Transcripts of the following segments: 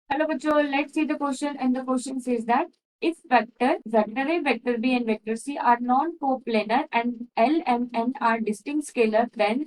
Hello, bachcho. Let's see the question. And the question says that if vector A, vector B, and vector C are non-coplanar and L and N are distinct scalar, then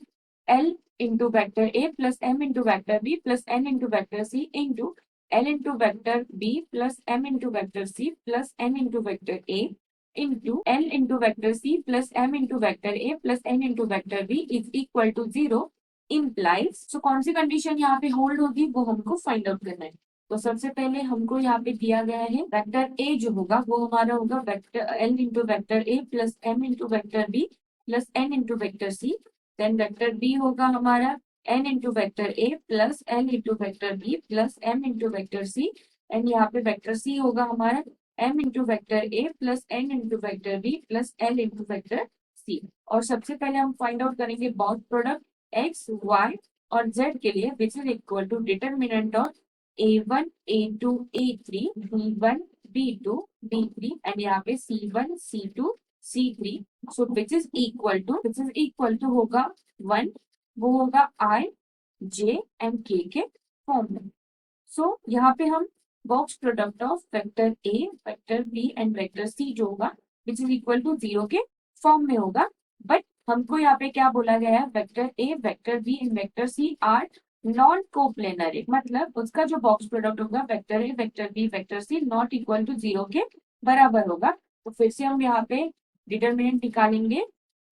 L into vector A plus M into vector B plus N into vector C into L into vector B plus M into vector C plus N into vector A into L into vector C plus M into vector A plus N into vector B is equal to 0 implies. So कौन सी condition यहाँ पे hold होगी वो हमको find out करना है। तो सबसे पहले हमको यहाँ पे दिया गया है वेक्टर ए जो होगा वो हमारा होगा vector L into vector A plus M into vector B plus N into vector C. Then vector B होगा हमारा N into vector A plus L into vector B plus M into vector C. And यहाँ पे vector C होगा हमारा M into vector A plus N into vector B plus L into vector C. और सबसे पहले हम find out करेंगे dot product X Y और जेड के लिए which is equal to determinant of A1, A2, A3, B1, B2, B3 and यहाँ पे C1, C2, C3. So which is equal to होगा 1, वो होगा I, J and K के फॉर्म में। So यहाँ पे हम box product of vector A, vector B and vector C जो होगा which is equal to 0 के फॉर्म में होगा। बट हमको यहाँ पे क्या बोला गया है, vector A, vector B and vector C are non coplanar, मतलब उसका जो बॉक्स प्रोडक्ट होगा vector A vector B vector C not equal to 0 के बराबर होगा। तो फिर से हम यहाँ पे डिटरमिनेंट निकालेंगे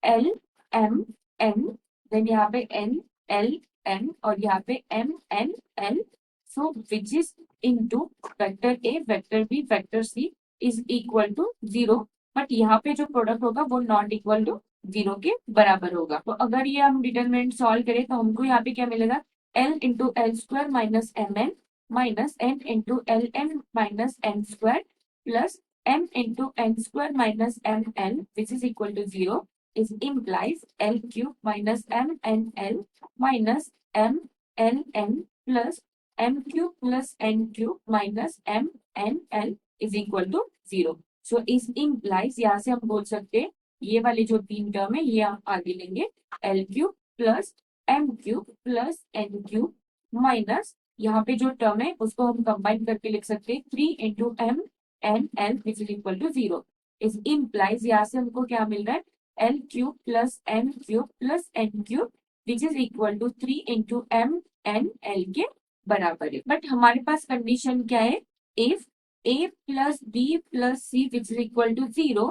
एल एम एन, देन यहाँ पे एन एल एन और यहाँ पे M N L. So which is into vector A vector B vector C is equal to 0। But यहाँ पे जो प्रोडक्ट होगा वो नॉट इक्वल टू 0 के बराबर होगा। तो अगर ये हम डिटरमिनेंट सॉल्व करें तो हमको यहाँ पे क्या मिलेगा, L into L square minus Mn minus N into Ln minus N square plus M into N square minus Mn which is equal to 0 is implies L cube minus MNL minus MLN plus M cube plus N cube minus MNL is equal to 0. So is implies यहाँ से हम बोल सकते हैं ये वाले जो तीन टर्म है ये हम आगे लेंगे L cube plus M cube plus N cube minus यहाँ पे जो टर्म है उसको हम कंबाइन करके लिख सकते हैं 3 into M N L which is equal to 0। इस इम्प्लाइज यहाँ से हमको क्या मिल रहा है, L cube plus M cube plus N cube which is equal to 3 into M N L के बराबर है। बट हमारे पास कंडीशन क्या है, if A plus B plus C which is equal to 0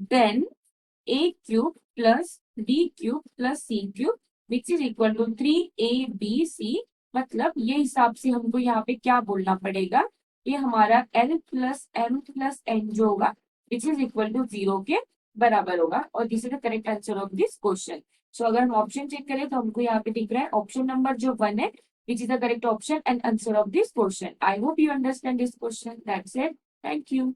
then A cube plus D cube plus C cube which is equal to 3ABC। मतलब ये हिसाब से हमको यहाँ पे क्या बोलना पड़ेगा, ये हमारा L plus M plus N जो होगा विच इज इक्वल टू 0 के बराबर होगा। और this is the correct answer of this question. So अगर हम ऑप्शन चेक करें तो हमको यहाँ पे दिख रहा है ऑप्शन नंबर जो 1 है which is the correct option and answer of this question. I hope you understand this question. That's it, thank you.